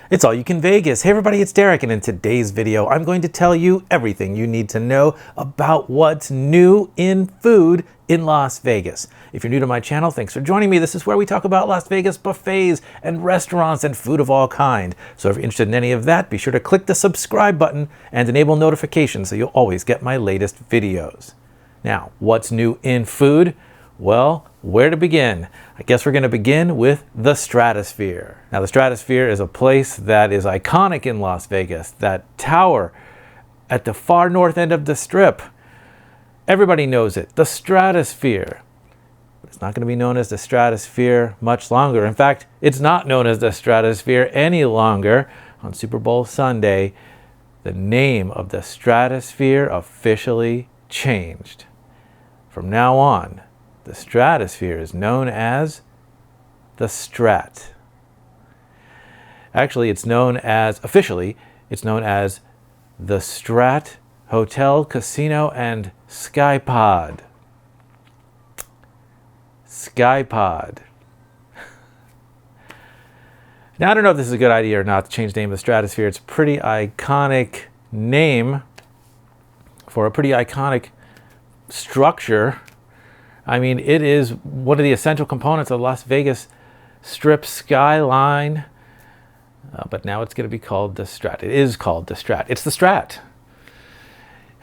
It's All You Can Vegas. Hey everybody, it's Derek, and in today's video, I'm going to tell you everything you need to know about what's new in food in Las Vegas. If you're new to my channel, thanks for joining me. This is where we talk about Las Vegas buffets and restaurants and food of all kind. So if you're interested in any of that, be sure to click the subscribe button and enable notifications so you'll always get my latest videos. Now, what's new in food? Well, where to begin? I guess we're going to begin with the Stratosphere. Now, the Stratosphere is a place that is iconic in Las Vegas. That tower at the far north end of the Strip. Everybody knows it, the Stratosphere. It's not going to be known as the Stratosphere much longer. In fact, it's not known as the Stratosphere any longer. On Super Bowl Sunday, the name of the Stratosphere officially changed. From now on, the Stratosphere is known as the Strat. Actually, officially, it's known as the Strat Hotel, Casino, and Skypod. Skypod. Now, I don't know if this is a good idea or not to change the name of the Stratosphere. It's a pretty iconic name for a pretty iconic structure. I mean, it is one of the essential components of Las Vegas Strip skyline, but now it's going to be called the Strat. It is called the Strat. It's the Strat.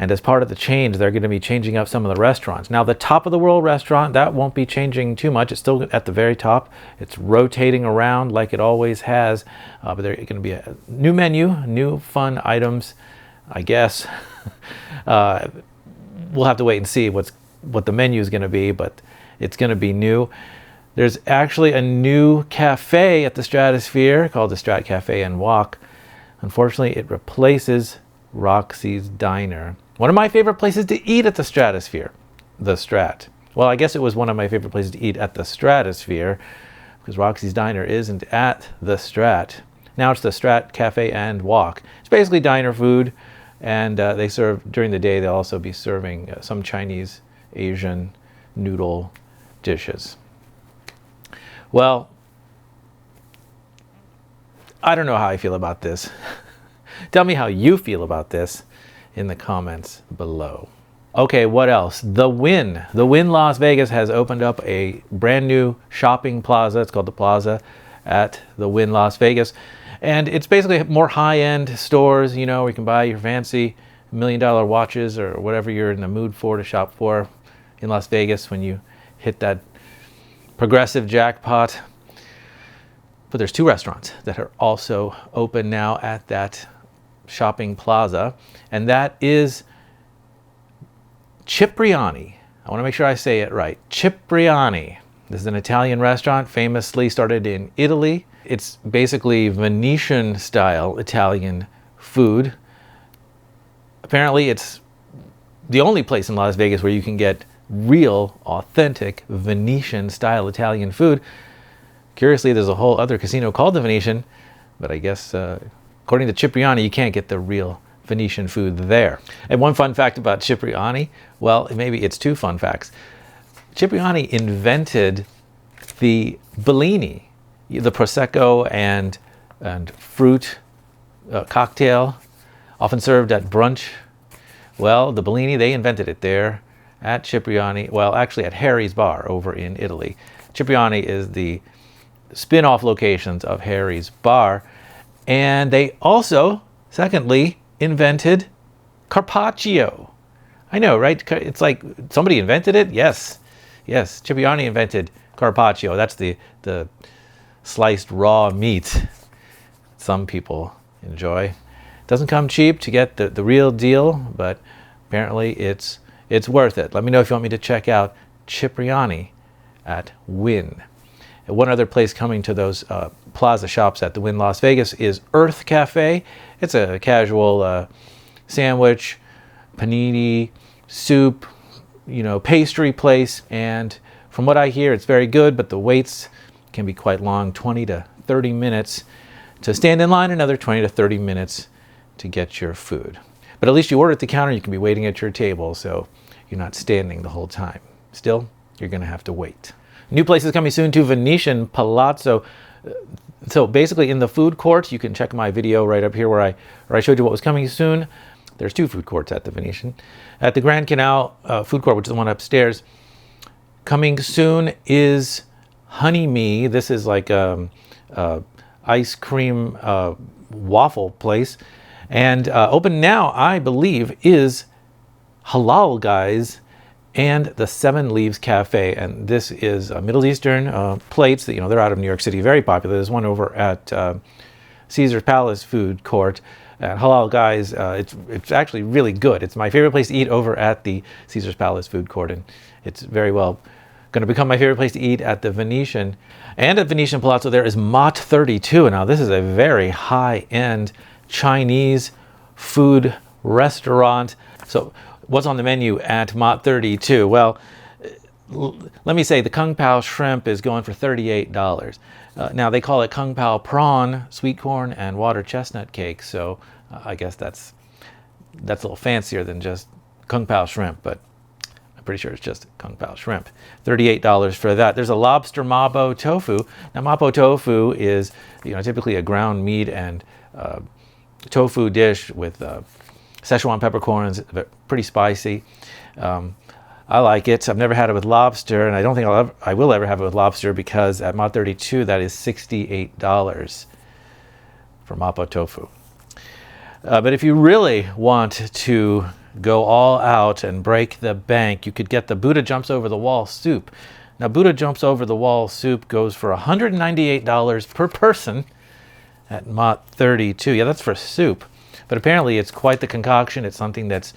And as part of the change, they're going to be changing up some of the restaurants. Now, the Top of the World restaurant, that won't be changing too much. It's still at the very top. It's rotating around like it always has, but there's going to be a new menu, new fun items, I guess. We'll have to wait and see what the menu is going to be, but it's going to be new. There's actually a new cafe at the Stratosphere called the Strat Cafe and Wok. Unfortunately, it replaces Roxy's Diner. One of my favorite places to eat at the Stratosphere, the Strat. Well, I guess it was one of my favorite places to eat at the Stratosphere because Roxy's Diner isn't at the Strat. Now it's the Strat Cafe and Wok. It's basically diner food, and they serve during the day. They'll also be serving some Chinese, Asian noodle dishes. Well, I don't know how I feel about this. Tell me how you feel about this in the comments below. Okay, what else? The Wynn Las Vegas has opened up a brand new shopping plaza. It's called the Plaza at the Wynn Las Vegas. And it's basically more high-end stores, you know, where you can buy your fancy $1 million watches or whatever you're in the mood for to shop for in Las Vegas when you hit that progressive jackpot. But there's two restaurants that are also open now at that shopping plaza, and that is Cipriani. I want to make sure I say it right. Cipriani. This is an Italian restaurant, famously started in Italy. It's basically Venetian style Italian food. Apparently it's the only place in Las Vegas where you can get real, authentic Venetian style Italian food. Curiously, there's a whole other casino called the Venetian, but I guess according to Cipriani, you can't get the real Venetian food there. And one fun fact about Cipriani, well, maybe it's two fun facts. Cipriani invented the Bellini, the Prosecco and fruit cocktail, often served at brunch. Well, the Bellini, they invented it there at Cipriani, well, actually at Harry's Bar over in Italy. Cipriani is the spin-off locations of Harry's Bar. And they also, secondly, invented carpaccio. I know, right? It's like somebody invented it? Yes. Yes, Cipriani invented carpaccio. That's the sliced raw meat some people enjoy. It doesn't come cheap to get the real deal, but apparently it's worth it. Let me know if you want me to check out Cipriani at Wynn. And one other place coming to those plaza shops at the Wynn Las Vegas is Earth Cafe. It's a casual sandwich, panini, soup, pastry place. And from what I hear, it's very good, but the waits can be quite long, 20 to 30 minutes to stand in line, another 20 to 30 minutes to get your food. But at least you order at the counter, you can be waiting at your table, so you're not standing the whole time. Still, you're going to have to wait. New places coming soon to Venetian Palazzo. So basically in the food court, you can check my video right up here where I showed you what was coming soon. There's 2 food courts at the Venetian. At the Grand Canal food court, which is the one upstairs, coming soon is Honey Me. This is like a ice cream waffle place. And open now, I believe, is Halal Guys and the 7 Leaves Cafe. And this is Middle Eastern plates that, they're out of New York City, very popular. There's one over at Caesar's Palace food court. Halal Guys, it's actually really good. It's my favorite place to eat over at the Caesar's Palace food court. And it's very well going to become my favorite place to eat at the Venetian. And at Venetian Palazzo, there is Mott 32. Now, this is a very high-end Chinese food restaurant. So what's on the menu at Mott 32? Well, let me say the Kung Pao shrimp is going for $38. Now they call it Kung Pao prawn, sweet corn, and water chestnut cake. So I guess that's a little fancier than just Kung Pao shrimp, but I'm pretty sure it's just Kung Pao shrimp. $38 for that. There's a lobster Mabo tofu. Now Mabo tofu is typically a ground meat and tofu dish with Szechuan peppercorns, pretty spicy. I like it. I've never had it with lobster, and I don't think I will ever have it with lobster because at Mott 32 that is $68 for Mabo tofu. But if you really want to go all out and break the bank, you could get the Buddha Jumps Over the Wall soup. Now Buddha Jumps Over the Wall soup goes for $198 per person at Mott 32. Yeah, that's for soup. But apparently it's quite the concoction. It's something that's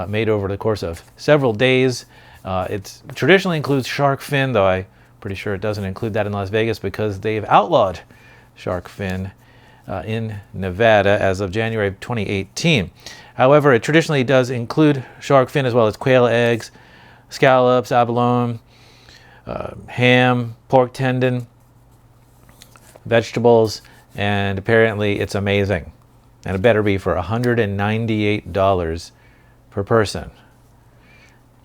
made over the course of several days. It traditionally includes shark fin, though I'm pretty sure it doesn't include that in Las Vegas because they've outlawed shark fin in Nevada as of January of 2018. However, it traditionally does include shark fin as well as quail eggs, scallops, abalone, ham, pork tendon, vegetables, and apparently it's amazing. And it better be for $198 per person.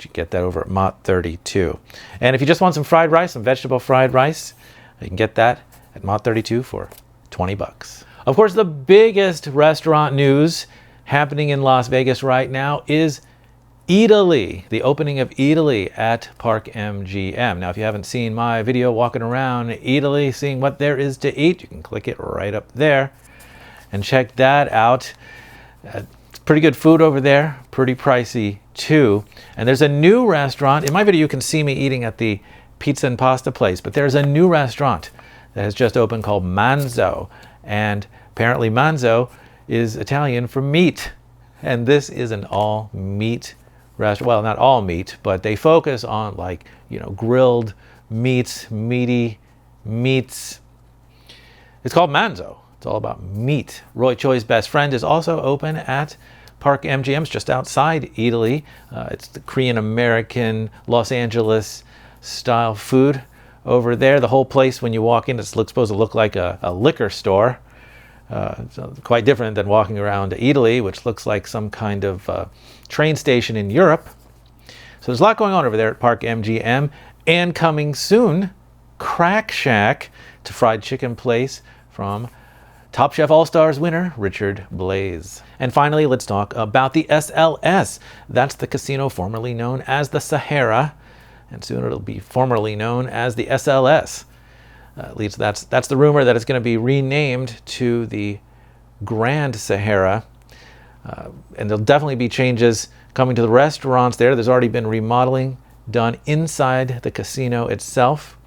You get that over at Mott 32. And if you just want some fried rice, some vegetable fried rice, you can get that at Mott 32 for $20. Of course, the biggest restaurant news happening in Las Vegas right now is Italy, the opening of Italy at Park MGM. Now, if you haven't seen my video walking around Italy, seeing what there is to eat, you can click it right up there and check that out. It's pretty good food over there, pretty pricey too. And there's a new restaurant. In my video, you can see me eating at the pizza and pasta place, but there's a new restaurant that has just opened called Manzo. And apparently Manzo is Italian for meat. And this is an all meat restaurant. Well, not all meat, but they focus on grilled meats, meaty meats. It's called Manzo. It's all about meat. Roy Choi's Best Friend is also open at Park MGM. It's just outside Italy. It's the Korean-American, Los Angeles style food over there. The whole place, when you walk in, it's supposed to look like a liquor store. So quite different than walking around Italy, which looks like some kind of train station in Europe. So there's a lot going on over there at Park MGM. And coming soon, Crack Shack, to fried chicken place from Top Chef All-Stars winner Richard Blais. And finally, let's talk about the SLS. That's the casino formerly known as the Sahara, and soon it'll be formerly known as the SLS. At least that's the rumor that it's going to be renamed to the Grand Sahara. And there'll definitely be changes coming to the restaurants there. There's already been remodeling done inside the casino itself.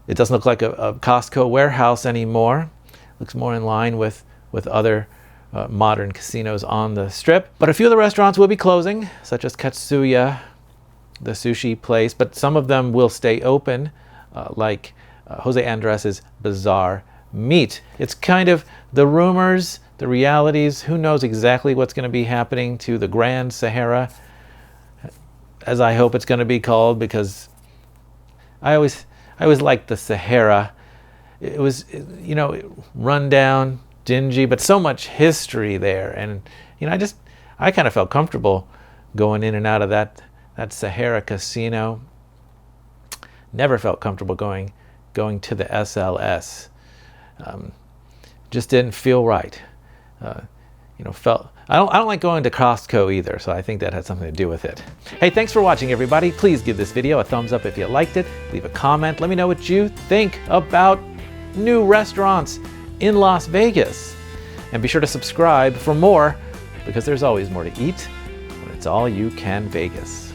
It doesn't look like a Costco warehouse anymore. Looks more in line with other modern casinos on the Strip. But a few of the restaurants will be closing, such as Katsuya, the sushi place. But some of them will stay open, like Jose Andres' Bizarre Meat. It's kind of the rumors, the realities. Who knows exactly what's going to be happening to the Grand Sahara, as I hope it's going to be called, because I always liked the Sahara. It was, run down, dingy, but so much history there. And, I kind of felt comfortable going in and out of that Sahara casino. Never felt comfortable going to the SLS. Just didn't feel right. I don't like going to Costco either, so I think that had something to do with it. Hey, thanks for watching, everybody. Please give this video a thumbs up if you liked it. Leave a comment. Let me know what you think about new restaurants in Las Vegas. And be sure to subscribe for more, because there's always more to eat when it's all you can Vegas.